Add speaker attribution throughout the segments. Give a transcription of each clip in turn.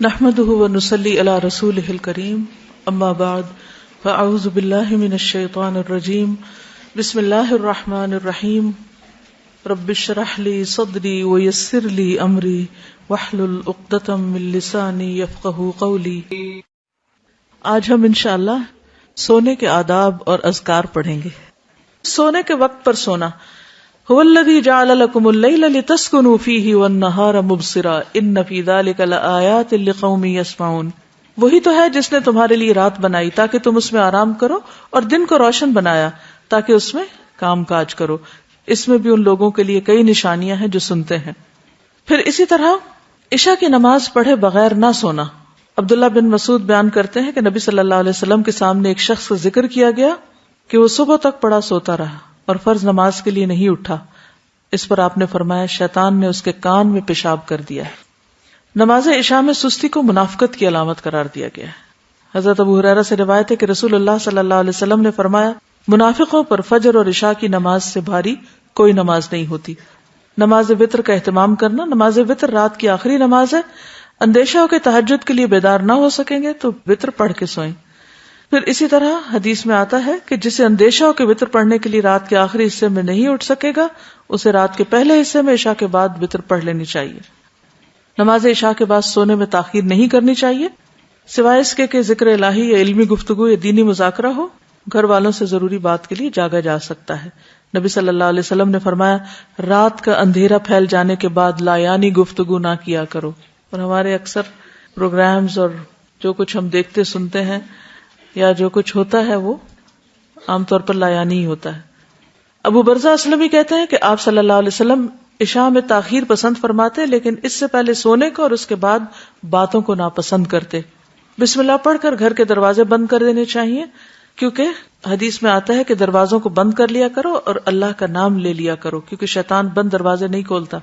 Speaker 1: نحمده ونصلي على رسوله الكريم اما بعد فاعوذ بالله من الشيطان الرجيم بسم الله الرحمن الرحيم رب اشرح لي صدري ويسر لي امري واحلل عقدة من لساني يفقهوا قولي۔ آج ہم انشاءاللہ سونے کے آداب اور اذکار پڑھیں گے۔ سونے کے وقت پر سونا۔ هو الذي جعل لكم الليل لتسكنوا فيه والنهار مبصرا ان في ذلك لآيات لقوم يسمعون۔ وہی تو ہے جس نے تمہارے لیے رات بنائی تاکہ تم اس میں آرام کرو اور دن کو روشن بنایا تاکہ اس میں کام کاج کرو۔ اس میں بھی ان لوگوں کے لیے کئی نشانیاں ہیں جو سنتے ہیں۔ پھر اسی طرح عشاء کی نماز پڑھے بغیر نہ سونا۔ عبداللہ بن مسعود بیان کرتے ہیں کہ نبی صلی اللہ علیہ وسلم کے سامنے ایک شخص کا ذکر کیا گیا کہ وہ صبح تک پڑا سوتا رہا اور فرض نماز کے لیے نہیں اٹھا۔ اس پر آپ نے فرمایا شیطان نے اس کے کان میں پیشاب کر دیا ہے۔ نماز عشاء میں سستی کو منافقت کی علامت قرار دیا گیا ہے۔ حضرت ابو ہریرہ سے روایت ہے کہ رسول اللہ صلی اللہ علیہ وسلم نے فرمایا منافقوں پر فجر اور عشاء کی نماز سے بھاری کوئی نماز نہیں ہوتی۔ نماز وتر کا اہتمام کرنا۔ نماز وتر رات کی آخری نماز ہے۔ اندیشہ ہو کہ تہجد کے لیے بیدار نہ ہو سکیں گے تو وتر پڑھ کے سوئیں۔ پھر اسی طرح حدیث میں آتا ہے کہ جسے اندیشہ ہو کہ وتر پڑھنے کے لیے رات کے آخری حصے میں نہیں اٹھ سکے گا اسے رات کے پہلے حصے میں عشاء کے بعد وتر پڑھ لینی چاہیے۔ نماز عشاء کے بعد سونے میں تاخیر نہیں کرنی چاہیے سوائے اس کے کہ ذکر الہی یا علمی گفتگو یا دینی مذاکرہ ہو۔ گھر والوں سے ضروری بات کے لیے جاگا جا سکتا ہے۔ نبی صلی اللہ علیہ وسلم نے فرمایا رات کا اندھیرا پھیل جانے کے بعد لایانی گفتگو نہ کیا کرو۔ اور ہمارے اکثر پروگرامز اور جو کچھ ہم دیکھتے سنتے ہیں یا جو کچھ ہوتا ہے وہ عام طور پر لایانی ہی ہوتا ہے۔ ابو برزہ اسلمی کہتے ہیں کہ آپ صلی اللہ علیہ وسلم عشاء میں تاخیر پسند فرماتے لیکن اس سے پہلے سونے کو اور اس کے بعد باتوں کو ناپسند کرتے۔ بسم اللہ پڑھ کر گھر کے دروازے بند کر دینے چاہیے کیونکہ حدیث میں آتا ہے کہ دروازوں کو بند کر لیا کرو اور اللہ کا نام لے لیا کرو کیونکہ شیطان بند دروازے نہیں کھولتا۔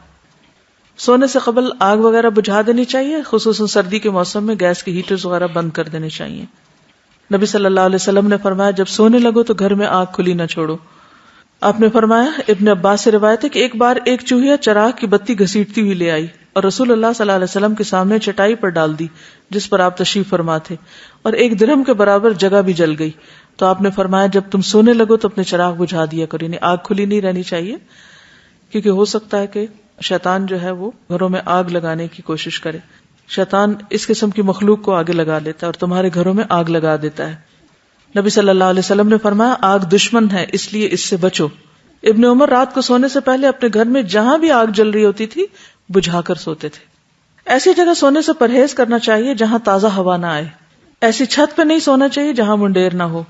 Speaker 1: سونے سے قبل آگ وغیرہ بجھا دینی چاہیے، خصوصاً سردی کے موسم میں گیس کے ہیٹرز وغیرہ بند کر دینے چاہیے۔ نبی صلی اللہ علیہ وسلم نے فرمایا جب سونے لگو تو گھر میں آگ کھلی نہ چھوڑو۔ آپ نے فرمایا ابن عباس سے روایت ہے کہ ایک بار ایک چوہیا چراغ کی بتی گھسیٹتی ہوئی لے آئی اور رسول اللہ صلی اللہ علیہ وسلم کے سامنے چٹائی پر ڈال دی جس پر آپ تشریف فرما تھے، اور ایک درہم کے برابر جگہ بھی جل گئی۔ تو آپ نے فرمایا جب تم سونے لگو تو اپنے چراغ بجھا دیا کرو، یعنی آگ کھلی نہیں رہنی چاہیے کیونکہ ہو سکتا ہے کہ شیطان جو ہے وہ گھروں میں آگ لگانے کی کوشش کرے۔ شیطان اس قسم کی مخلوق کو آگے لگا لیتا ہے اور تمہارے گھروں میں آگ لگا دیتا ہے۔ نبی صلی اللہ علیہ وسلم نے فرمایا آگ دشمن ہے اس لیے اس سے بچو۔ ابن عمر رات کو سونے سے پہلے اپنے گھر میں جہاں بھی آگ جل رہی ہوتی تھی بجھا کر سوتے تھے۔ ایسی جگہ سونے سے پرہیز کرنا چاہیے جہاں تازہ ہوا نہ آئے۔ ایسی چھت پہ نہیں سونا چاہیے جہاں منڈیر نہ ہو۔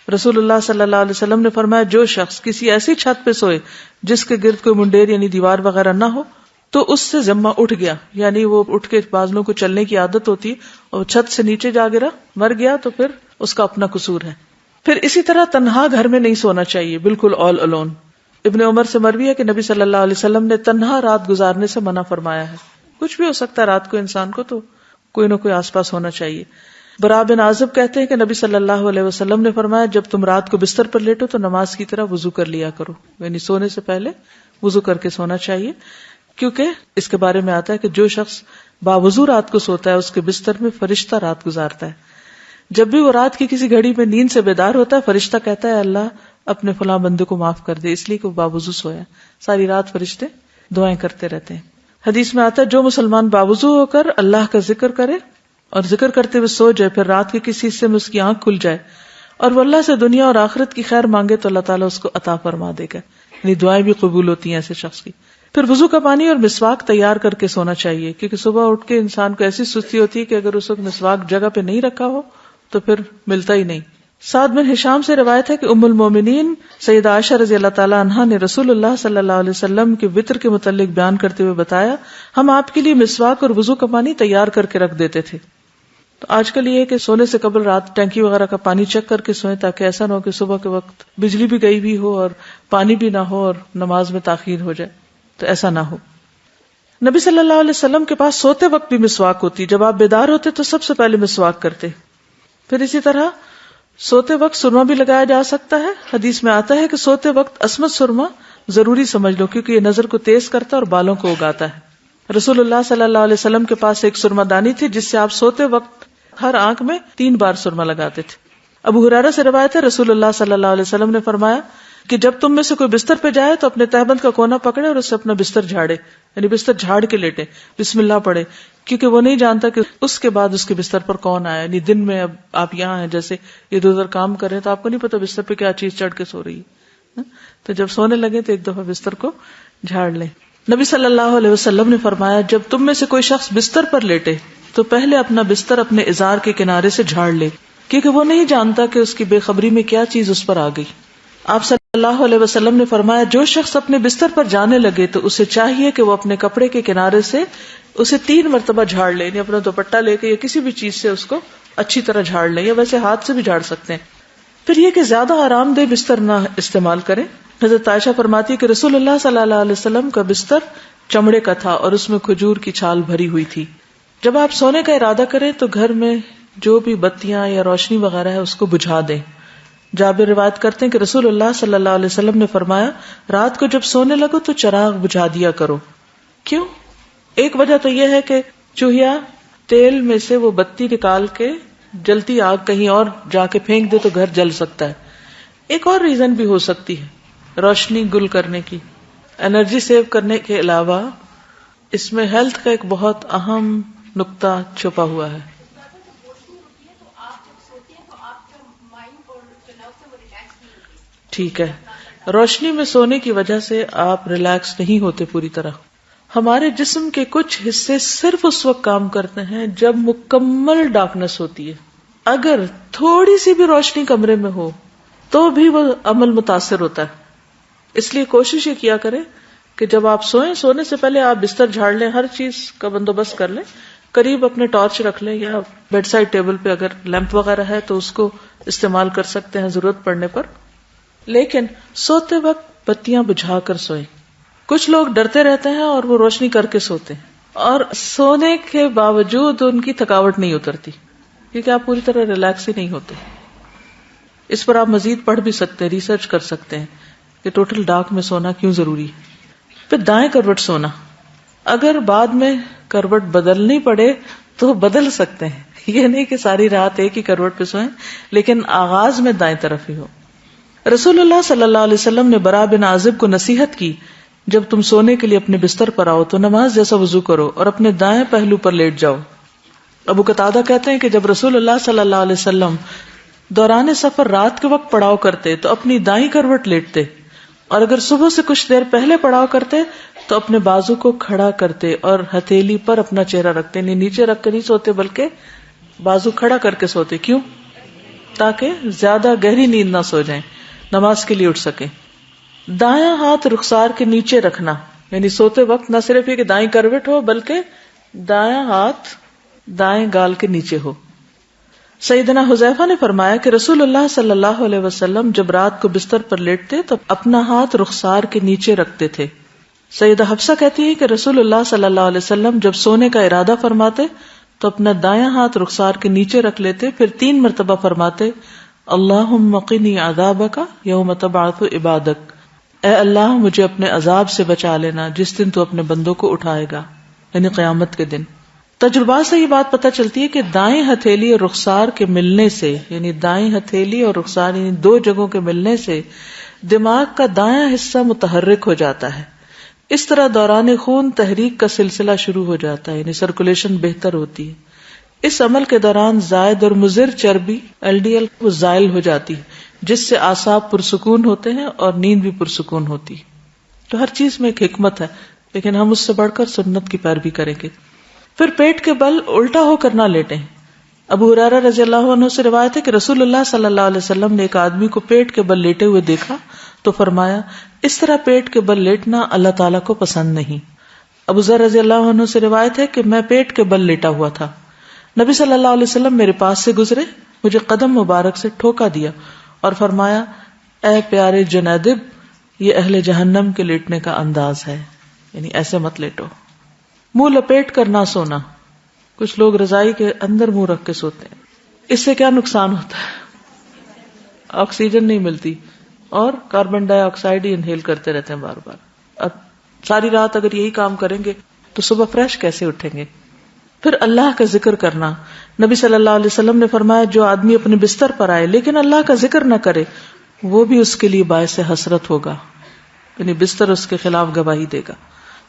Speaker 1: رسول اللہ صلی اللہ علیہ وسلم نے فرمایا جو شخص کسی ایسی چھت پہ سوئے جس کے گرد کوئی منڈیر یعنی دیوار وغیرہ نہ ہو تو اس سے ذمہ اٹھ گیا، یعنی وہ اٹھ کے بازلوں کو چلنے کی عادت ہوتی اور چھت سے نیچے جا گرا مر گیا تو پھر اس کا اپنا قصور ہے۔ پھر اسی طرح تنہا گھر میں نہیں سونا چاہیے، بالکل آل الون۔ ابن عمر سے مروی ہے کہ نبی صلی اللہ علیہ وسلم نے تنہا رات گزارنے سے منع فرمایا ہے۔ کچھ بھی ہو سکتا ہے رات کو انسان کو، تو کوئی نہ کوئی آس پاس ہونا چاہیے۔ برا بن عازب کہتے ہیں کہ نبی صلی اللہ علیہ وسلم نے فرمایا جب تم رات کو بستر پر لیٹو تو نماز کی طرح وضو کر لیا کرو، یعنی سونے سے پہلے وضو کر کے سونا چاہیے کیونکہ اس کے بارے میں آتا ہے کہ جو شخص باوضو رات کو سوتا ہے اس کے بستر میں فرشتہ رات گزارتا ہے۔ جب بھی وہ رات کی کسی گھڑی میں نیند سے بیدار ہوتا ہے فرشتہ کہتا ہے اللہ اپنے فلاں بندے کو معاف کر دے، اس لیے کہ وہ باوضو سویا۔ ساری رات فرشتے دعائیں کرتے رہتے ہیں۔ حدیث میں آتا ہے جو مسلمان باوضو ہو کر اللہ کا ذکر کرے اور ذکر کرتے ہوئے سو جائے پھر رات کے کسی حصے میں اس کی آنکھ کھل جائے اور وہ اللہ سے دنیا اور آخرت کی خیر مانگے تو اللہ تعالیٰ اس کو عطا فرما دے گا، یعنی دعائیں بھی قبول ہوتی ہیں ایسے شخص کی۔ پھر وضو کا پانی اور مسواک تیار کر کے سونا چاہیے کیونکہ صبح اٹھ کے انسان کو ایسی سستی ہوتی ہے کہ اگر اس وقت مسواک جگہ پہ نہیں رکھا ہو تو پھر ملتا ہی نہیں۔ سعد بن ہشام سے روایت ہے کہ ام المومنین سیدہ عائشہ رضی اللہ تعالیٰ عنہا نے رسول اللہ صلی اللہ علیہ وسلم کے وطر کے متعلق بیان کرتے ہوئے بتایا ہم آپ کے لیے مسواک اور وضو کا پانی تیار کر کے رکھ دیتے تھے۔ تو آج کل یہ ہے کہ سونے سے قبل رات ٹینکی وغیرہ کا پانی چیک کر کے سوئیں تاکہ ایسا نہ ہو کہ صبح کے وقت بجلی بھی گئی بھی ہو اور پانی بھی نہ ہو اور نماز میں تاخیر ہو جائے، تو ایسا نہ ہو۔ نبی صلی اللہ علیہ وسلم کے پاس سوتے وقت بھی مسواک ہوتی، جب آپ بیدار ہوتے تو سب سے پہلے مسواک کرتے۔ پھر اسی طرح سوتے وقت سرما بھی لگایا جا سکتا ہے۔ حدیث میں آتا ہے کہ سوتے وقت عصمت سرما ضروری سمجھ لو کیونکہ یہ نظر کو تیز کرتا ہے اور بالوں کو اگاتا ہے۔ رسول اللہ صلی اللہ علیہ وسلم کے پاس ایک سرما دانی تھی جس سے آپ سوتے وقت ہر آنکھ میں 3 بار سرما لگاتے تھے. ابو ہریرہ سے روایت ہے رسول اللہ صلی اللہ علیہ وسلم نے فرمایا کہ جب تم میں سے کوئی بستر پہ جائے تو اپنے تہبند کا کونا پکڑے اور اس سے اپنا بستر جھاڑے، یعنی بستر جھاڑ کے لیٹے، بسم اللہ پڑھے، کیونکہ وہ نہیں جانتا کہ اس کے بعد اس کے بستر پر کون آیا. یعنی دن میں اب آپ یہاں ہیں، جیسے ادھر ادھر کام کر رہے ہیں تو آپ کو نہیں پتا بستر پہ کیا چیز چڑھ کے سو رہی ہے، تو جب سونے لگے تو ایک دفعہ بستر کو جھاڑ لیں. نبی صلی اللہ علیہ وسلم نے فرمایا جب تم میں سے کوئی شخص بستر پر لیٹے تو پہلے اپنا بستر اپنے ازار کے کنارے سے جھاڑ لے، کیونکہ وہ نہیں جانتا کہ اس کی بے خبری میں کیا چیز اس پر آ گئی. آپ صلی اللہ علیہ وسلم نے فرمایا جو شخص اپنے بستر پر جانے لگے تو اسے چاہیے کہ وہ اپنے کپڑے کے کنارے سے اسے 3 مرتبہ جھاڑ لے، یعنی اپنا دوپٹہ لے کے یا کسی بھی چیز سے اس کو اچھی طرح جھاڑ لیں، یا ویسے ہاتھ سے بھی جھاڑ سکتے ہیں. پھر یہ کہ زیادہ آرام دہ بستر نہ استعمال کریں. حضرت عائشہ فرماتی ہے کہ رسول اللہ صلی اللہ علیہ وسلم کا بستر چمڑے کا تھا اور اس میں کھجور کی چھال بھری ہوئی تھی. جب آپ سونے کا ارادہ کریں تو گھر میں جو بھی بتیاں یا روشنی وغیرہ ہے اس کو بجھا دیں. جابر روایت کرتے ہیں کہ رسول اللہ صلی اللہ علیہ وسلم نے فرمایا رات کو جب سونے لگو تو چراغ بجھا دیا کرو. کیوں؟ ایک وجہ تو یہ ہے کہ چوہیا تیل میں سے وہ بتی نکال کے جلتی آگ کہیں اور جا کے پھینک دے تو گھر جل سکتا ہے. ایک اور ریزن بھی ہو سکتی ہے روشنی گل کرنے کی، انرجی سیو کرنے کے علاوہ اس میں ہیلتھ کا ایک بہت اہم نقطہ چھپا ہوا ہے. ٹھیک ہے، روشنی میں سونے کی وجہ سے آپ ریلیکس نہیں ہوتے پوری طرح. ہمارے جسم کے کچھ حصے صرف اس وقت کام کرتے ہیں جب مکمل ڈارکنیس ہوتی ہے. اگر تھوڑی سی بھی روشنی کمرے میں ہو تو بھی وہ عمل متاثر ہوتا ہے. اس لیے کوشش یہ کیا کریں کہ جب آپ سوئیں، سونے سے پہلے آپ بستر جھاڑ لیں، ہر چیز کا بندوبست کر لیں، قریب اپنے ٹارچ رکھ لیں یا بیڈ سائڈ ٹیبل پہ اگر لیمپ وغیرہ ہے تو اس کو استعمال کر سکتے ہیں ضرورت پڑنے پر. لیکن سوتے وقت بتیاں بجھا کر سوئیں. کچھ لوگ ڈرتے رہتے ہیں اور وہ روشنی کر کے سوتے ہیں، اور سونے کے باوجود ان کی تھکاوٹ نہیں اترتی کیونکہ آپ پوری طرح ریلیکس ہی نہیں ہوتے. اس پر آپ مزید پڑھ بھی سکتے ہیں، ریسرچ کر سکتے ہیں کہ ٹوٹل ڈارک میں سونا کیوں ضروری ہے. پھر دائیں کروٹ سونا، اگر بعد میں کروٹ بدلنی پڑے تو بدل سکتے ہیں، یہ نہیں کہ ساری رات ایک ہی کروٹ پہ سوئیں، لیکن آغاز میں دائیں طرف ہی ہو. رسول اللہ صلی اللہ علیہ وسلم نے برا بن عازب کو نصیحت کی جب تم سونے کے لیے اپنے بستر پر آؤ تو نماز جیسا وضو کرو اور اپنے دائیں پہلو پر لیٹ جاؤ. ابو قتادہ کہتے ہیں کہ جب رسول اللہ صلی اللہ علیہ وسلم دوران سفر رات کے وقت پڑاؤ کرتے تو اپنی دائیں کروٹ لیٹتے، اور اگر صبح سے کچھ دیر پہلے پڑاؤ کرتے تو اپنے بازو کو کھڑا کرتے اور ہتھیلی پر اپنا چہرہ رکھتے، نہیں نیچے رکھ کے نہیں سوتے بلکہ بازو کھڑا کر کے سوتے. کیوں؟ تاکہ زیادہ گہری نیند نہ سو جائیں، نماز کے لیے اٹھ سکیں. دایاں ہاتھ رخسار کے نیچے رکھنا، یعنی سوتے وقت نہ صرف یہ کہ دائیں کروٹ ہو بلکہ دایاں ہاتھ دائیں گال کے نیچے ہو. سیدنا حذیفہ نے فرمایا کہ رسول اللہ صلی اللہ علیہ وسلم جب رات کو بستر پر لیٹتے تو اپنا ہاتھ رخسار کے نیچے رکھتے تھے. سیدہ حفصہ کہتی ہے کہ رسول اللہ صلی اللہ علیہ وسلم جب سونے کا ارادہ فرماتے تو اپنا دایاں ہاتھ رخسار کے نیچے رکھ لیتے، پھر 3 مرتبہ فرماتے اللہم قنی عذابک یوم تبعث عبادک، اے اللہ مجھے اپنے عذاب سے بچا لینا جس دن تو اپنے بندوں کو اٹھائے گا، یعنی قیامت کے دن. تجربات سے یہ بات پتہ چلتی ہے کہ دائیں ہتھیلی اور رخسار کے ملنے سے، یعنی دائیں ہتھیلی اور رخسار یعنی 2 جگہوں کے ملنے سے دماغ کا دایاں حصہ متحرک ہو جاتا ہے. اس طرح دوران خون تحریک کا سلسلہ شروع ہو جاتا ہے، یعنی سرکولیشن بہتر ہوتی ہے. اس عمل کے دوران زائد اور مضر چربی LDL وہ زائل ہو جاتی ہے، جس سے اعصاب پرسکون ہوتے ہیں اور نیند بھی پرسکون ہوتی. تو ہر چیز میں ایک حکمت ہے، لیکن ہم اس سے بڑھ کر سنت کی پیروی کریں گے. پھر پیٹ کے بل الٹا ہو کر نہ لیٹیں. ابو ہریرہ رضی اللہ عنہ سے روایت ہے کہ رسول اللہ صلی اللہ علیہ وسلم نے ایک آدمی کو پیٹ کے بل لیٹے ہوئے دیکھا تو فرمایا اس طرح پیٹ کے بل لیٹنا اللہ تعالیٰ کو پسند نہیں. ابو ذر رضی اللہ عنہ سے روایت ہے کہ میں پیٹ کے بل لیٹا ہوا تھا، نبی صلی اللہ علیہ وسلم میرے پاس سے گزرے، مجھے قدم مبارک سے ٹھوکا دیا اور فرمایا اے پیارے جنیدب، یہ اہل جہنم کے لیٹنے کا انداز ہے، یعنی ایسے مت لیٹو. منہ لپیٹ کر نہ سونا، کچھ لوگ رضائی کے اندر منہ رکھ کے سوتے ہیں، اس سے کیا نقصان ہوتا ہے؟ آکسیجن نہیں ملتی اور کاربن ڈائی آکسائڈ ہی انہیل کرتے رہتے ہیں بار بار. اب ساری رات اگر یہی کام کریں گے تو صبح فریش کیسے اٹھیں گے؟ پھر اللہ کا ذکر کرنا. نبی صلی اللہ علیہ وسلم نے فرمایا جو آدمی اپنے بستر پر آئے لیکن اللہ کا ذکر نہ کرے وہ بھی اس کے لیے باعث حسرت ہوگا، یعنی بستر اس کے خلاف گواہی دے گا.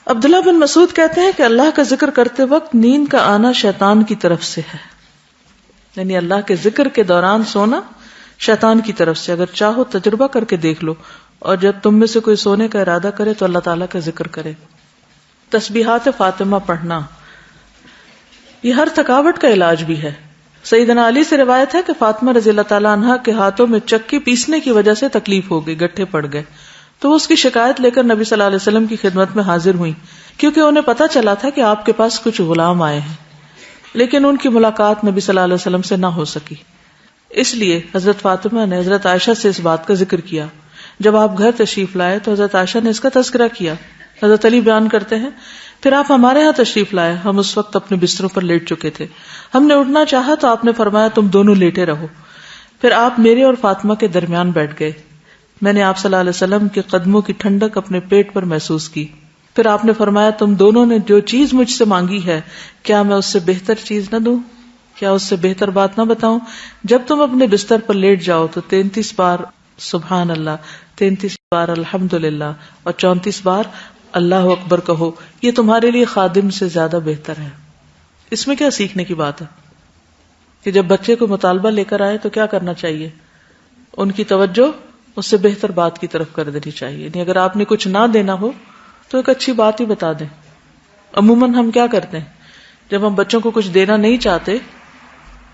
Speaker 1: عبداللہ بن مسعود کہتے ہیں کہ اللہ کا ذکر کرتے وقت نیند کا آنا شیطان کی طرف سے ہے، یعنی اللہ کے ذکر کے دوران سونا شیطان کی طرف سے. اگر چاہو تجربہ کر کے دیکھ لو، اور جب تم میں سے کوئی سونے کا ارادہ کرے تو اللہ تعالیٰ کا ذکر کرے. تسبیحات فاطمہ پڑھنا یہ ہر تھکاوٹ کا علاج بھی ہے. سیدنا علی سے روایت ہے کہ فاطمہ رضی اللہ تعالیٰ عنہا کے ہاتھوں میں چکی پیسنے کی وجہ سے تکلیف ہو گئی، گٹھے پڑ گئے، تو وہ اس کی شکایت لے کر نبی صلی اللہ علیہ وسلم کی خدمت میں حاضر ہوئی، کیونکہ انہیں پتا چلا تھا کہ آپ کے پاس کچھ غلام آئے ہیں، لیکن ان کی ملاقات نبی صلی اللہ علیہ وسلم سے نہ ہو سکی. اس لیے حضرت فاطمہ نے حضرت عائشہ سے اس بات کا ذکر کیا. جب آپ گھر تشریف لائے تو حضرت عائشہ نے اس کا تذکرہ کیا. حضرت علی بیان کرتے ہیں پھر آپ ہمارے ہاں تشریف لائے، ہم اس وقت اپنے بستروں پر لیٹ چکے تھے، ہم نے اٹھنا چاہا تو آپ نے فرمایا تم دونوں لیٹے رہو. پھر آپ میرے اور فاطمہ کے درمیان بیٹھ گئے. میں نے آپ صلی اللہ علیہ وسلم کے قدموں کی ٹھنڈک اپنے پیٹ پر محسوس کی. پھر آپ نے فرمایا تم دونوں نے جو چیز مجھ سے مانگی ہے کیا میں اس سے بہتر چیز نہ دوں، کیا اس سے بہتر بات نہ بتاؤں؟ جب تم اپنے بستر پر لیٹ جاؤ تو 33 بار سبحان اللہ، 33 بار الحمدللہ اور 34 بار اللہ اکبر کہو، یہ تمہارے لیے خادم سے زیادہ بہتر ہے. اس میں کیا سیکھنے کی بات ہے کہ جب بچے کو مطالبہ لے کر آئے تو کیا کرنا چاہیے؟ ان کی توجہ اس سے بہتر بات کی طرف کر دینی چاہیے. یعنی اگر آپ نے کچھ نہ دینا ہو تو ایک اچھی بات ہی بتا دیں. عموماً ہم کیا کرتے ہیں جب ہم بچوں کو کچھ دینا نہیں چاہتے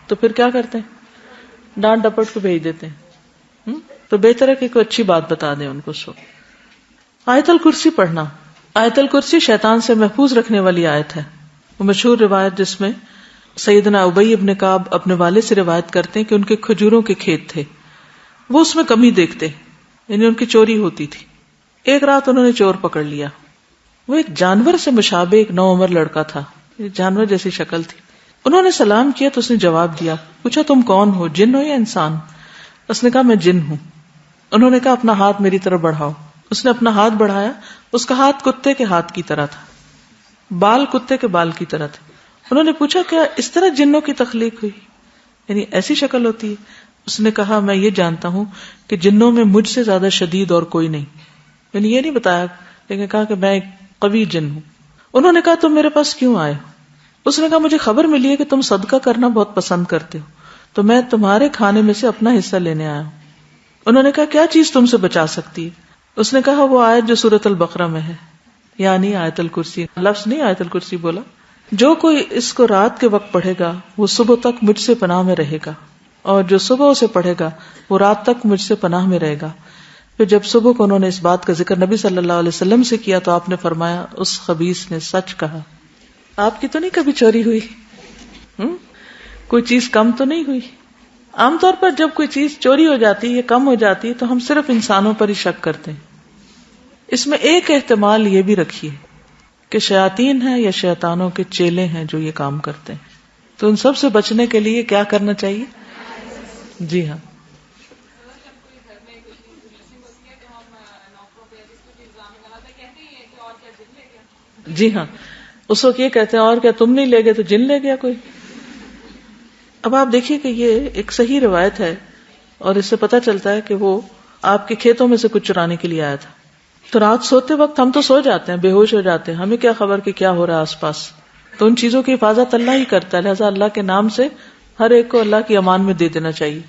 Speaker 1: تو پھر کیا کرتے ہیں؟ ڈانٹ ڈپٹ کو بھیج دیتے ہیں. تو بہتر ہے کہ کوئی اچھی بات بتا دیں ان کو. آیت الکرسی پڑھنا. آیت الکرسی شیطان سے محفوظ رکھنے والی آیت ہے. وہ مشہور روایت جس میں سیدنا ابی ابن کعب اپنے والد سے روایت کرتے ہیں کہ ان کے کھجوروں کے کھیت تھے، وہ اس میں کمی دیکھتے، یعنی ان کی چوری ہوتی تھی. ایک رات انہوں نے چور پکڑ لیا. وہ ایک جانور سے مشابہ ایک نوعمر لڑکا تھا، جانور جیسی شکل تھی. انہوں نے سلام کیا تو اس نے جواب دیا. پوچھا تم کون ہو، جن ہو یا انسان؟ اس نے کہا میں جن ہوں. انہوں نے کہا اپنا ہاتھ میری طرف بڑھاؤ. اس نے اپنا ہاتھ بڑھایا. اس کا ہاتھ کتے کے ہاتھ کی طرح تھا، بال کتے کے بال کی طرح تھے. انہوں نے پوچھا کیا اس طرح جنوں کی تخلیق ہوئی، یعنی ایسی شکل ہوتی ہے؟ اس نے کہا میں یہ جانتا ہوں کہ جنوں میں مجھ سے زیادہ شدید اور کوئی نہیں. یعنی یہ نہیں بتایا لیکن کہا کہ میں ایک قوی جن ہوں. انہوں نے کہا تم میرے پاس کیوں آئے؟ اس نے کہا مجھے خبر ملی ہے کہ تم صدقہ کرنا بہت پسند کرتے ہو تو میں تمہارے کھانے میں سے اپنا حصہ لینے آیا ہوں. انہوں نے کہا کیا چیز تم سے بچا سکتی ہے؟ اس نے کہا وہ آیت جو سورۃ البقرہ میں ہے، یعنی آیت الکرسی. لفظ نہیں آیت الکرسی بولا. جو کوئی اس کو رات کے وقت پڑھے گا وہ صبح تک مجھ سے پناہ میں رہے گا، اور جو صبح اسے پڑھے گا وہ رات تک مجھ سے پناہ میں رہے گا. پھر جب صبح کو انہوں نے اس بات کا ذکر نبی صلی اللہ علیہ وسلم سے کیا تو آپ نے فرمایا اس خبیث نے سچ کہا. آپ کی تو نہیں کبھی چوری ہوئی؟ کوئی چیز کم تو نہیں ہوئی؟ عام طور پر جب کوئی چیز چوری ہو جاتی ہے یا کم ہو جاتی ہے تو ہم صرف انسانوں پر ہی شک کرتے ہیں. اس میں ایک احتمال یہ بھی رکھیے کہ شیاطین ہیں یا شیطانوں کے چیلے ہیں جو یہ کام کرتے ہیں. تو ان سب سے بچنے کے لیے کیا کرنا چاہیے؟ جی ہاں، جی ہاں، اس وقت یہ کہتے ہیں اور کیا تم نہیں لے گئے تو جن لے گیا کوئی. اب آپ دیکھیے کہ یہ ایک صحیح روایت ہے اور اس سے پتہ چلتا ہے کہ وہ آپ کے کھیتوں میں سے کچھ چرانے کے لیے آیا تھا. تو رات سوتے وقت ہم تو سو جاتے ہیں، بے ہوش ہو جاتے ہیں، ہمیں کیا خبر کہ کیا ہو رہا ہے آس پاس. تو ان چیزوں کی حفاظت اللہ ہی کرتا ہے، لہٰذا اللہ کے نام سے ہر ایک کو اللہ کی امان میں دے دینا چاہیے.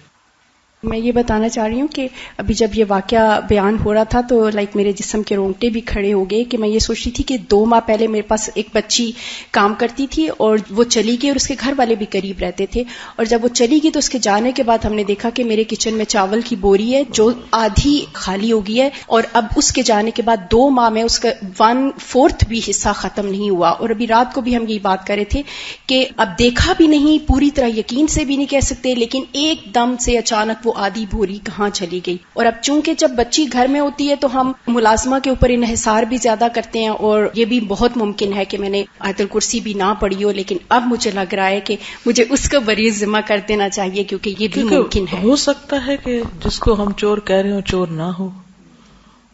Speaker 2: میں یہ بتانا چاہ رہی ہوں کہ ابھی جب یہ واقعہ بیان ہو رہا تھا تو میرے جسم کے رونگٹے بھی کھڑے ہو گئے کہ میں یہ سوچ رہی تھی کہ 2 ماہ پہلے میرے پاس ایک بچی کام کرتی تھی اور وہ چلی گئی اور اس کے گھر والے بھی قریب رہتے تھے. اور جب وہ چلی گئی تو اس کے جانے کے بعد ہم نے دیکھا کہ میرے کچن میں چاول کی بوری ہے جو آدھی خالی ہو گئی ہے، اور اب اس کے جانے کے بعد 2 ماہ میں اس کا 1/4 بھی حصہ ختم نہیں ہوا. اور ابھی رات کو بھی ہم یہی بات کر رہے تھے کہ اب دیکھا بھی نہیں، پوری طرح یقین سے بھی نہیں کہہ سکتے، لیکن ایک دم سے اچانک وہ آدھی بوری کہاں چلی گئی. اور اب چونکہ جب بچی گھر میں ہوتی ہے تو ہم ملازمہ کے اوپر انحصار بھی زیادہ کرتے ہیں، اور یہ بھی بہت ممکن ہے کہ میں نے آیت الکرسی بھی نہ پڑھی ہو، لیکن اب مجھے لگ رہا ہے کہ مجھے اس کا بریز ذمہ کر دینا چاہیے کیونکہ یہ بھی ممکن ہے.
Speaker 1: ہو سکتا ہے کہ جس کو ہم چور کہہ رہے ہوں چور نہ ہو،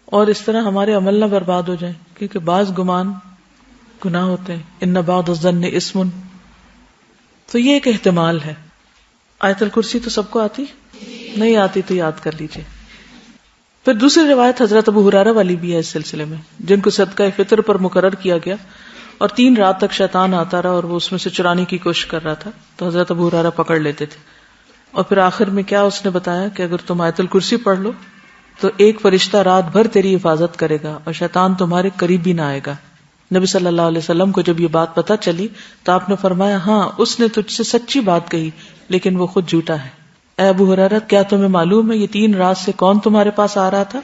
Speaker 1: اور اس طرح ہمارے عمل نہ برباد ہو جائیں، کیونکہ بعض گمان گناہ ہوتے ہیں. ان بعض الظن اسم. تو یہ ایک احتمال ہے. آیت الکرسی تو سب کو آتی نہیں آتی تو یاد کر لیجئے. پھر دوسری روایت حضرت ابو ہریرہ والی بھی ہے اس سلسلے میں، جن کو صدقہ فطر پر مقرر کیا گیا اور 3 رات تک شیطان آتا رہا اور وہ اس میں سے چرانے کی کوشش کر رہا تھا، تو حضرت ابو ہریرہ پکڑ لیتے تھے. اور پھر آخر میں کیا اس نے بتایا کہ اگر تم آیت الکرسی پڑھ لو تو ایک فرشتہ رات بھر تیری حفاظت کرے گا اور شیطان تمہارے قریب بھی نہ آئے گا. نبی صلی اللہ علیہ وسلم کو جب یہ بات پتہ چلی تو آپ نے فرمایا ہاں اس نے تجھ سے سچی بات کہی لیکن وہ خود جھوٹا ہے. اے ابو ہریرہ کیا تمہیں معلوم ہے یہ 3 رات سے کون تمہارے پاس آ رہا تھا؟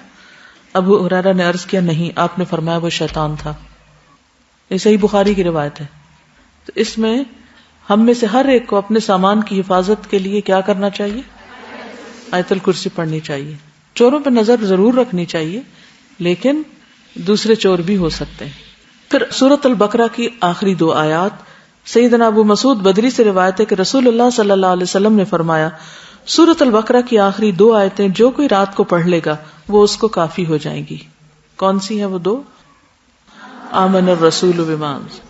Speaker 1: ابو ہریرہ نے عرض کیا نہیں. آپ نے فرمایا وہ شیطان تھا. یہ صحیح بخاری کی روایت ہے. تو اس میں ہم میں سے ہر ایک کو اپنے سامان کی حفاظت کے لیے کیا کرنا چاہیے؟ آیت الکرسی پڑھنی چاہیے. چوروں پہ نظر ضرور رکھنی چاہیے لیکن دوسرے چور بھی ہو سکتے ہیں. پھر سورۃ البقرہ کی آخری 2 آیات. سیدنا ابو مسعود بدری سے روایت ہے کہ رسول اللہ صلی اللہ علیہ وسلم نے فرمایا سورۃ البقرہ کی آخری 2 آیتیں جو کوئی رات کو پڑھ لے گا وہ اس کو کافی ہو جائیں گی. کون سی ہیں وہ 2؟ آمن الرسول بما انزل.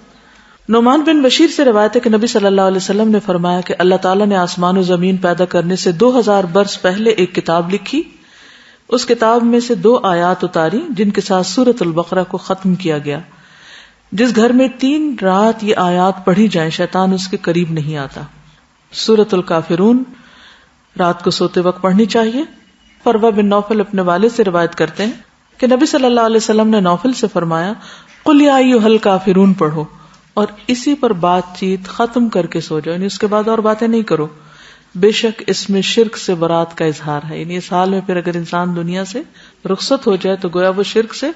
Speaker 1: نعمان بن بشیر سے روایت ہے کہ نبی صلی اللہ علیہ وسلم نے فرمایا کہ اللہ تعالیٰ نے آسمان و زمین پیدا کرنے سے 2000 برس پہلے ایک کتاب لکھی. اس کتاب میں سے 2 آیات اتاری جن کے ساتھ سورۃ البقرہ کو ختم کیا گیا. جس گھر میں 3 رات یہ آیات پڑھی جائیں شیطان اس کے قریب نہیں آتا. سورۃ الکافرون رات کو سوتے وقت پڑھنی چاہیے. فروہ بن نوفل اپنے والد سے روایت کرتے ہیں کہ نبی صلی اللہ علیہ وسلم نے نوفل سے فرمایا قل یا ایھا الکافرون پڑھو اور اسی پر بات چیت ختم کر کے سو جاؤ، یعنی اس کے بعد اور باتیں نہیں کرو. بے شک اس میں شرک سے برات کا اظہار ہے. یعنی اس حال میں پھر اگر انسان دنیا سے رخصت ہو جائے تو گویا وہ شرک سے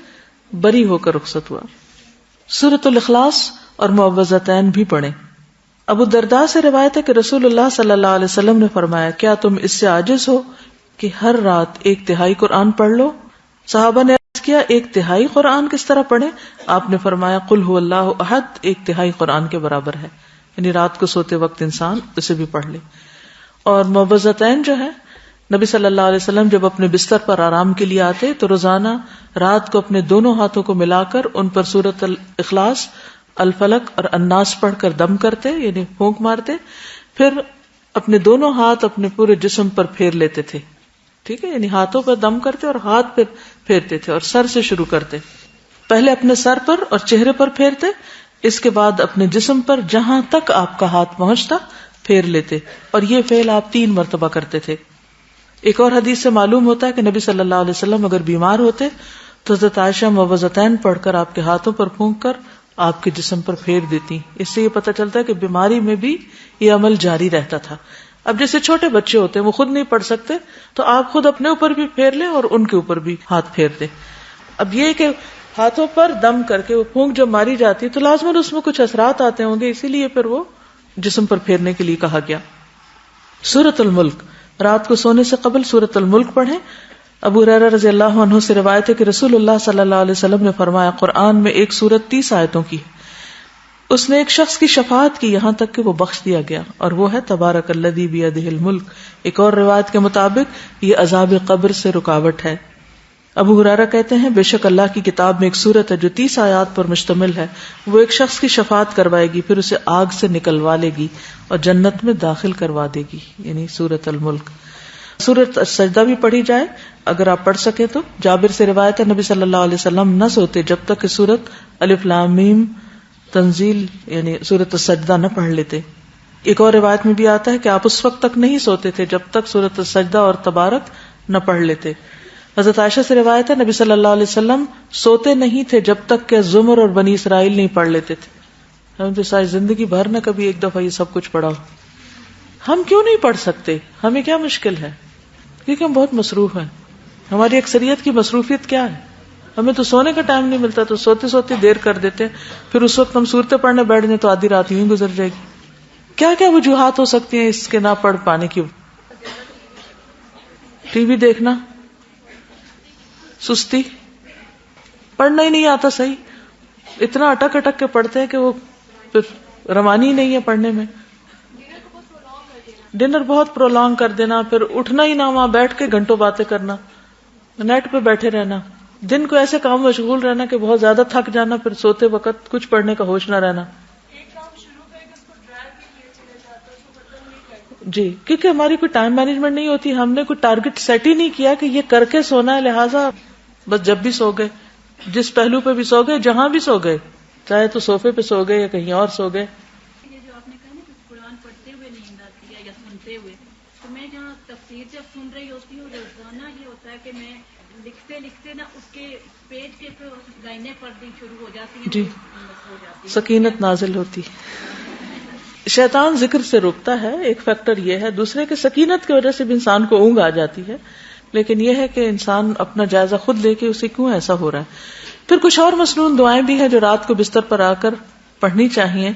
Speaker 1: بری ہو کر رخصت ہوا. سورۃ الاخلاص اور معوذتین بھی پڑھیں. ابو الدرداء سے روایت ہے کہ رسول اللہ صلی اللہ علیہ وسلم نے فرمایا کیا تم اس سے عاجز ہو کہ ہر رات 1/3 قرآن پڑھ لو؟ صحابہ نے عرض کیا 1/3 قرآن کس طرح پڑھیں؟ آپ نے فرمایا قل هو اللہ احد 1/3 قرآن کے برابر ہے. یعنی رات کو سوتے وقت انسان اسے بھی پڑھ لے. اور معوذتین جو ہے نبی صلی اللہ علیہ وسلم جب اپنے بستر پر آرام کے لیے آتے تو روزانہ رات کو اپنے دونوں ہاتھوں کو ملا کر ان پر سورۃ الاخلاص، الفلق اور الناس پڑھ کر دم کرتے، یعنی پھونک مارتے، پھر اپنے دونوں ہاتھ اپنے پورے جسم پر پھیر لیتے تھے. ٹھیک ہے، یعنی ہاتھوں پر دم کرتے اور ہاتھ پھر پھیرتے تھے اور سر سے شروع کرتے. پہلے اپنے سر پر اور چہرے پر پھیرتے، اس کے بعد اپنے جسم پر جہاں تک آپ کا ہاتھ پہنچتا پھیر لیتے، اور یہ فعل آپ 3 مرتبہ کرتے تھے. ایک اور حدیث سے معلوم ہوتا ہے کہ نبی صلی اللہ علیہ وسلم اگر بیمار ہوتے تو حضرت عائشہ معوذتین پڑھ کر آپ کے ہاتھوں پر پھونک کر آپ کے جسم پر پھیر دیتی. اس سے یہ پتہ چلتا ہے کہ بیماری میں بھی یہ عمل جاری رہتا تھا. اب جیسے چھوٹے بچے ہوتے ہیں وہ خود نہیں پڑھ سکتے تو آپ خود اپنے اوپر بھی پھیر لیں اور ان کے اوپر بھی ہاتھ پھیر دیں. اب یہ کہ ہاتھوں پر دم کر کے وہ پھونک جب ماری جاتی تو لازماً اس میں کچھ اثرات آتے ہوں گے، اسی لیے پھر وہ جسم پر پھیرنے کے لیے کہا گیا. سورۃ الملک رات کو سونے سے قبل سورۃ الملک پڑھیں. ابو ہریرہ رضی اللہ عنہ سے روایت ہے کہ رسول اللہ صلی اللہ علیہ وسلم نے فرمایا قرآن میں ایک سورت 30 آیتوں کی ہے، اس نے ایک شخص کی شفاعت کی یہاں تک کہ وہ بخش دیا گیا، اور وہ ہے تبارک الذی بیدہ الملک. ایک اور روایت کے مطابق یہ عذاب قبر سے رکاوٹ ہے. ابو ہریرہ کہتے ہیں بے شک اللہ کی کتاب میں ایک سورت ہے جو 30 آیات پر مشتمل ہے، وہ ایک شخص کی شفاعت کروائے گی، پھر اسے آگ سے نکلوا لے گی اور جنت میں داخل کروا دے گی. یعنی سورت الملک. سورت السجدہ بھی پڑھی جائے اگر آپ پڑھ سکیں تو. جابر سے روایت ہے نبی صلی اللہ علیہ وسلم نہ سوتے جب تک کہ سورت الف لام میم تنزیل یعنی سورت السجدہ نہ پڑھ لیتے. ایک اور روایت میں بھی آتا ہے کہ آپ اس وقت تک نہیں سوتے تھے جب تک سورت السجدہ اور تبارک نہ پڑھ لیتے. حضرت عائشہ سے روایت ہے نبی صلی اللہ علیہ وسلم سوتے نہیں تھے جب تک کہ زمر اور بنی اسرائیل نہیں پڑھ لیتے تھے. ہم تو ساری زندگی بھر نہ کبھی ایک دفعہ یہ سب کچھ پڑھا ہو. ہم کیوں نہیں پڑھ سکتے؟ ہمیں کیا مشکل ہے؟ کیونکہ ہم بہت مصروف ہیں. ہماری اکثریت کی مصروفیت کیا ہے؟ ہمیں تو سونے کا ٹائم نہیں ملتا تو سوتے سوتے دیر کر دیتے ہیں، پھر اس وقت ہم صورتیں پڑھنے بیٹھ جائیں تو آدھی رات یوں گزر جائے گی. کیا کیا وجوہات ہو سکتی ہیں اس کے نہ پڑھ پانے کی؟ ٹی وی دیکھنا، سستی، پڑھنا ہی نہیں آتا صحیح، اتنا اٹک اٹک کے پڑھتے ہیں کہ وہ پھر روانی ہی نہیں ہے پڑھنے میں. ڈنر بہت پرولونگ کر دینا، پھر اٹھنا ہی نہ، وہاں بیٹھ کے گھنٹوں باتیں کرنا، نیٹ پہ بیٹھے رہنا. دن کو ایسے کام مشغول رہنا کہ بہت زیادہ تھک جانا، پھر سوتے وقت کچھ پڑھنے کا ہوش نہ رہنا. جی، کیونکہ ہماری کوئی ٹائم مینجمنٹ نہیں ہوتی، ہم نے کوئی ٹارگٹ سیٹ ہی نہیں کیا کہ یہ کر کے سونا ہے، لہٰذا بس جب بھی سو گئے، جس پہلو پہ بھی سو گئے، جہاں بھی سو گئے، چاہے تو صوفے پہ سو گئے یا کہیں اور سو گئے.
Speaker 3: یہ جو آپ نے کہا نا کہ قرآن پڑھتے ہوئے نیند آتی ہے یا سنتے ہوئے، تو میں جہاں تفسیر جب سن رہی ہوتی ہوں روزانہ یہ ہوتا ہے کہ میں لکھتے لکھتے نا اس کے پیج کے لائنیں پڑھنی شروع ہو جاتی ہیں.
Speaker 1: جی،
Speaker 3: ہو جاتی ہے،
Speaker 1: سکینت نازل ہوتی. شیطان ذکر سے روکتا ہے، ایک فیکٹر یہ ہے. دوسرے کہ سکینت کی وجہ سے بھی انسان کو اونگ آ جاتی ہے، لیکن یہ ہے کہ انسان اپنا جائزہ خود لے کے اسے کیوں ایسا ہو رہا ہے. پھر کچھ اور مسنون دعائیں بھی ہیں جو رات کو بستر پر آ کر پڑھنی چاہیے.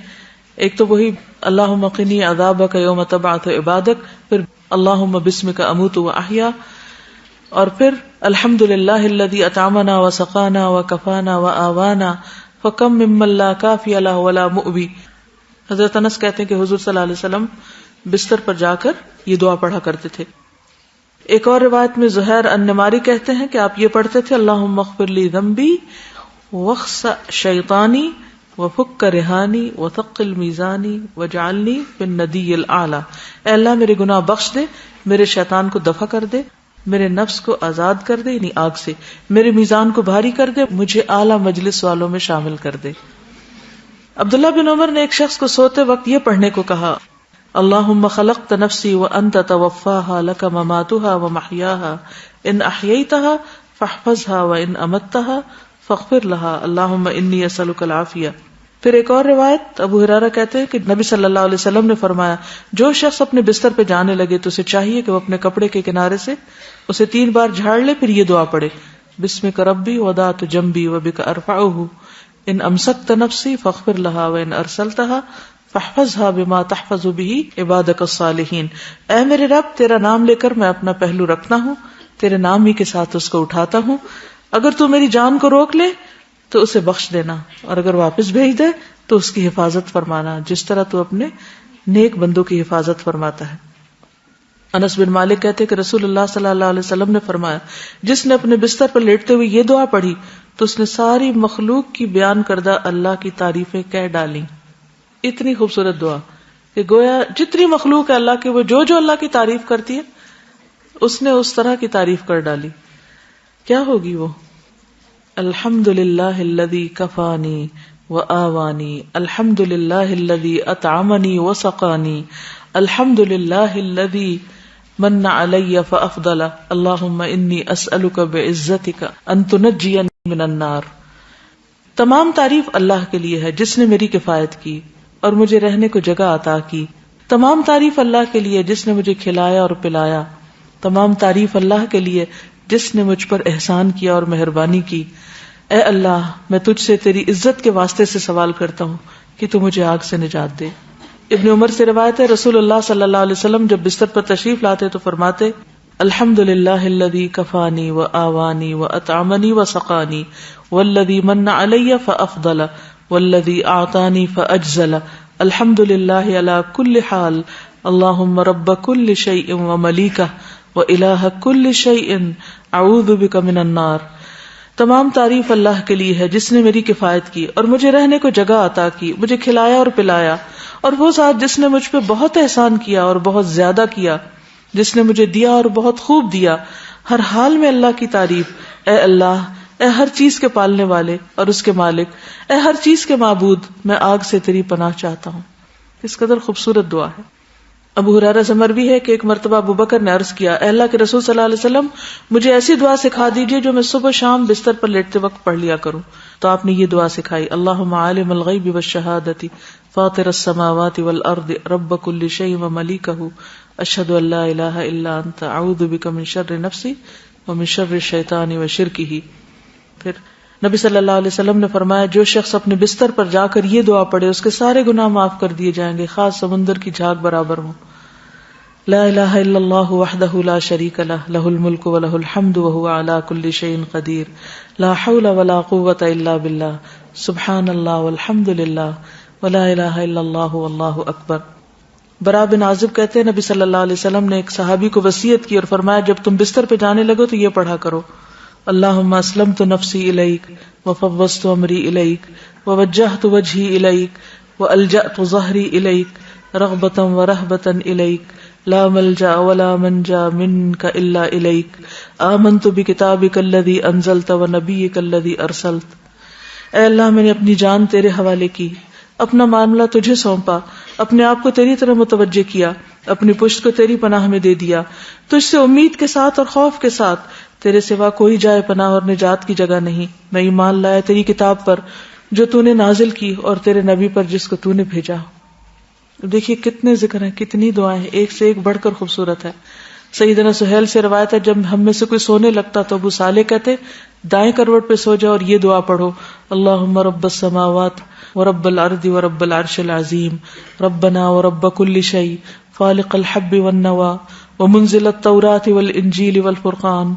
Speaker 1: ایک تو وہی اللہم قنی عذابک یوم تبعث عبادک، پھر اللہم بسمک اموت واحیا، اور پھر الحمد للہ الذی اطعمنا وسقانا وکفانا وآوانا فکم ممن لا کافی لہ ولا مؤوی. حضرت انس کہتے ہیں کہ حضور صلی اللہ علیہ وسلم بستر پر جا کر یہ دعا پڑھا کرتے تھے. ایک اور روایت میں زہیر النماری کہتے ہیں کہ آپ یہ پڑھتے تھے اللہم اغفر لی ذنبی واخسأ شیطانی وفک رہانی وثقل میزانی وجعلنی فی الندی الاعلی. اے اللہ میرے گناہ بخش دے، میرے شیطان کو دفع کر دے، میرے نفس کو آزاد کر دے یعنی آگ سے، میرے میزان کو بھاری کر دے، مجھے اعلی مجلس والوں میں شامل کر دے. عبداللہ بن عمر نے ایک شخص کو سوتے وقت یہ پڑھنے کو کہا اللہم خلقت نفسی وانت توفاها لک مماتها ومحیاها ان احییتها فاحفظها وان امتها فاغفر لها اللہم انی اسألک العافیہ. پھر ایک اور روایت ابو ہریرہ کہتے ہیں کہ نبی صلی اللہ علیہ وسلم نے فرمایا جو شخص اپنے بستر پہ جانے لگے تو اسے چاہیے کہ وہ اپنے کپڑے کے کنارے سے اسے 3 بار جھاڑ لے، پھر یہ دعا پڑھے بسمک ربی وضعت جنبی وبک ارفعہ ان امسکت نفسی فاغفر لها وان ارسلتها فاحفظها بما تحفظ به عبادك الصالحین. اے میرے رب تیرا نام لے کر میں اپنا پہلو رکھتا ہوں، تیرے نام ہی کے ساتھ اس کو اٹھاتا ہوں، اگر تو میری جان کو روک لے تو اسے بخش دینا، اور اگر واپس بھیج دے تو اس کی حفاظت فرمانا جس طرح تو اپنے نیک بندوں کی حفاظت فرماتا ہے. انس بن مالک کہتے کہ رسول اللہ صلی اللہ علیہ وسلم نے فرمایا جس نے اپنے بستر پر لیٹتے ہوئے یہ دعا پڑھی تو اس نے ساری مخلوق کی بیان کردہ اللہ کی تعریفیں کہہ ڈالی. اتنی خوبصورت دعا کہ گویا جتنی مخلوق ہے اللہ کی، وہ جو جو اللہ کی تعریف کرتی ہے اس نے اس طرح کی تعریف کر ڈالی. کیا ہوگی وہ؟ الحمد للہ الذی کفانی وآوانی، الحمد للہ الذی اطعمنی وسقانی، الحمد للہ الذی من علی فافضل، اللہم انی اسألک بعزتک ان تنجینی من النار. تمام تعریف اللہ کے لیے ہے جس نے میری کفایت کی اور مجھے رہنے کو جگہ عطا کی. تمام تعریف اللہ کے لیے جس نے مجھے کھلایا اور پلایا. تمام تعریف اللہ کے لیے جس نے مجھ پر احسان کیا اور مہربانی کی. اے اللہ میں تجھ سے تیری عزت کے واسطے سے سوال کرتا ہوں کہ تو مجھے آگ سے نجات دے. ابن عمر سے روایت ہے رسول اللہ صلی اللہ علیہ وسلم جب بستر پر تشریف لاتے تو فرماتے الحمد للہ الذی کفانی وآوانی واطعمنی وسقانی والذی من علی فافضل والذی اعطانی فاجزل الحمد للہ علی کل حال اللہم رب کل شیء وملیکہ وإلہ کل شیء اعوذ بک من النار. تمام تعریف اللہ کے لیے ہے جس نے میری کفایت کی اور مجھے رہنے کو جگہ عطا کی، مجھے کھلایا اور پلایا، اور وہ ذات جس نے مجھ پہ بہت احسان کیا اور بہت زیادہ کیا، جس نے مجھے دیا اور بہت خوب دیا. ہر حال میں اللہ کی تعریف. اے اللہ، اے ہر چیز کے پالنے والے اور اس کے مالک، اے ہر چیز کے معبود، میں آگ سے تیری پناہ چاہتا ہوں. اس قدر خوبصورت دعا ہے. ابو ہریرہ سے مروی ہے کہ ایک مرتبہ ابو بکر نے عرض کیا اے اللہ کے رسول صلی اللہ علیہ وسلم مجھے ایسی دعا سکھا دیجیے جو میں صبح شام بستر پر لیٹتے وقت پڑھ لیا کروں. تو آپ نے یہ دعا سکھائی اللہم عالم الغیب والشہادۃ فاطر السماوات والارض رب کل شیء وملیکہ اشہد ان لا الہ الا انت اعوذ بک من شر نفسی ومن شر الشیطان وشرکہ. پھر نبی صلی اللہ علیہ وسلم نے فرمایا جو شخص اپنے بستر پر جا کر یہ دعا پڑھے اس کے سارے گناہ معاف کر دیے جائیں گے خاص سمندر کی جھاگ برابر ہوں. لا الہ الا اللہ وحدہ لا شریک لہ لہ الملک ولہ الحمد وہو علی کل شیء قدیر لا حول ولا قوۃ الا باللہ سبحان اللہ والحمد للہ ولا الہ الا اللہ واللہ اکبر. برا بن عازب کہتے ہیں نبی صلی اللہ علیہ وسلم نے ایک صحابی کو وصیت کی اور فرمایا جب تم بستر پہ جانے لگو تو یہ پڑھا کرو اللہم اسلمت نفسی الیک وفوضت امری الیک ووجہت وجہی الیک والجأت ظہری الیک رغبتا ورہبتا الیک لا ملجأ ولا منجا منک الا الیک آمنت بکتابک الذی انزلت ونبیک الذی ارسلت. اے اللہ میں نے اپنی جان تیرے حوالے کی، اپنا معاملہ تجھے سونپا، اپنے آپ کو تیری طرح متوجہ کیا، اپنی پشت کو تیری پناہ میں دے دیا، تجھ سے امید کے ساتھ اور خوف کے ساتھ، تیرے سوا کوئی جائے پناہ اور نجات کی جگہ نہیں. میں ایمان لایا تیری کتاب پر جو تو نے نازل کی اور تیرے نبی پر جس کو تو نے بھیجا. دیکھیے کتنے ذکر ہیں، کتنی دعائیں ہیں، ایک سے ایک بڑھ کر خوبصورت ہے. سیدنا سہیل سے روایت ہے جب ہم میں سے کوئی سونے لگتا تو ابو صالح کہتے دائیں کروٹ پہ سو جاؤ اور یہ دعا پڑھو، اللہم رب السماوات ورب الارض ورب العرش العظیم ربنا ورب كل شيء فالق الحب والنوى ومنزل التوراة والانجیل والفرقان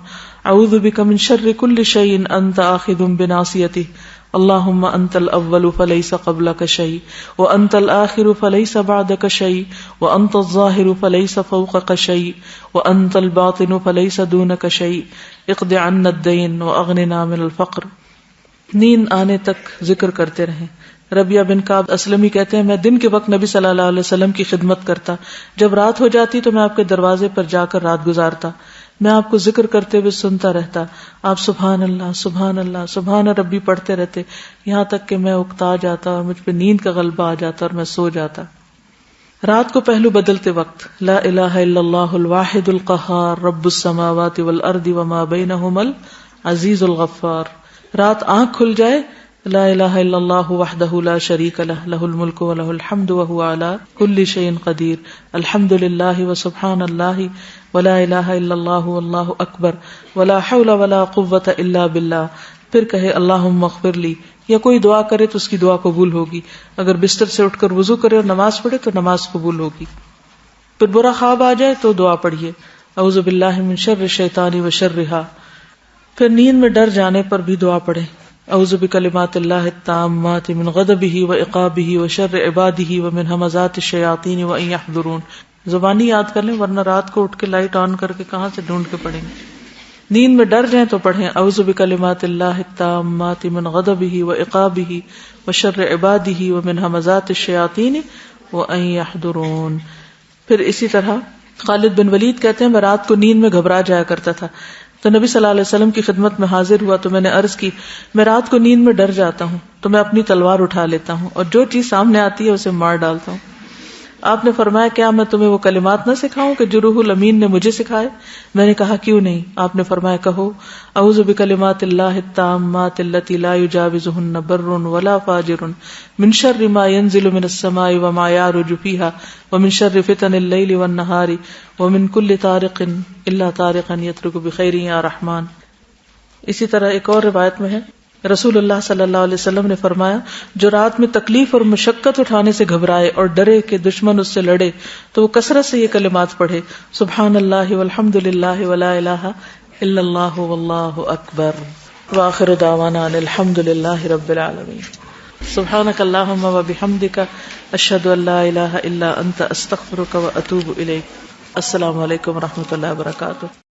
Speaker 1: اعوذ بك من شر كل شيء انت آخذ بناصيته اللهم انت الاول فليس قبلك شيء وانت الاخر فليس بعدك شيء وانت الظاهر فليس فوقك شيء وانت الباطن فليس دونك شيء اقض عنا الدين واغننا من الفقر. نیند آنے تک ذکر کرتے رہیں. ربیہ بن کعب اسلمی کہتے ہیں میں دن کے وقت نبی صلی اللہ علیہ وسلم کی خدمت کرتا، جب رات ہو جاتی تو میں آپ کے دروازے پر جا کر رات گزارتا، میں آپ کو ذکر کرتے ہوئے سنتا رہتا، آپ سبحان اللہ سبحان اللہ سبحان ربی پڑھتے رہتے یہاں تک کہ میں اکتا جاتا اور مجھ پہ نیند کا غلبہ آ جاتا اور میں سو جاتا. رات کو پہلو بدلتے وقت لا الہ الا اللہ الواحد القہار رب السماوات والارض وما بینہما العزیز الغفار. رات آنکھ کھل جائے لا الہ الا اللہ وحدہ لا شریک لہ لہ الملک ولہ الحمد وہو علی کل شیء قدیر الحمد للہ وسبحان اللہ ولا الہ الا اللہ واللہ اکبر ولا حول ولا قوة الا باللہ. پھر کہے اللہم اغفر لی، یا کوئی دعا کرے تو اس کی دعا قبول ہوگی. اگر بستر سے اٹھ کر وضو کرے اور نماز پڑھے تو نماز قبول ہوگی. پھر برا خواب آ جائے تو دعا پڑھیے اعوذ باللہ من شر الشیطان وشرہا. پھر نیند میں ڈر جانے پر بھی دعا پڑھیں اعوذ بکلمات اللہ التامات من غضبہ وعقابہ وشر عبادہ ومن ہمزات الشیاطین وان یحضرون. زبانی یاد کر لیں ورنہ رات کو اٹھ کے لائٹ آن کر کے کہاں سے ڈھونڈ کے پڑھیں گے. نیند میں ڈر جائیں تو پڑھیں اعوذ بکلمات اللہ التامات من غضبہ وعقابہ وشر عبادہ ومن ہمزات الشیاطین وان یحضرون. پھر اسی طرح خالد بن ولید کہتے ہیں میں رات کو نیند میں گھبرا جایا کرتا تھا تو نبی صلی اللہ علیہ وسلم کی خدمت میں حاضر ہوا تو میں نے عرض کی میں رات کو نیند میں ڈر جاتا ہوں تو میں اپنی تلوار اٹھا لیتا ہوں اور جو چیز سامنے آتی ہے اسے مار ڈالتا ہوں. آپ نے فرمایا کیا میں تمہیں وہ کلمات نہ سکھاؤں کہ جو روح الامین نے مجھے سکھائے؟ میں نے کہا کیوں نہیں. آپ نے فرمایا کہو اعوذ بکلمات اللہ التامات التی لا یجاوزہن بر ولا فاجر من شر ما ينزل من السماء وما يعرج فيها ومن شر فتن الليل والنهار ومن كل طارق الا طارقا يترك بخير یا رحمان. اسی طرح ایک اور روایت میں ہے رسول اللہ صلی اللہ علیہ وسلم نے فرمایا جو رات میں تکلیف اور مشقت اٹھانے سے گھبرائے اور ڈرے کہ دشمن اس سے لڑے تو وہ کثرت سے یہ کلمات پڑھے سبحان اللہ والحمد للہ ولا الہ الا اللہ واللہ اکبر وآخر دعوانا ان الحمد للہ رب العالمین. سبحانک اللہم وبحمدک اشہد ان لا الہ الا انت استغفرک واتوب الیک. السلام علیکم ورحمۃ اللہ وبرکاتہ.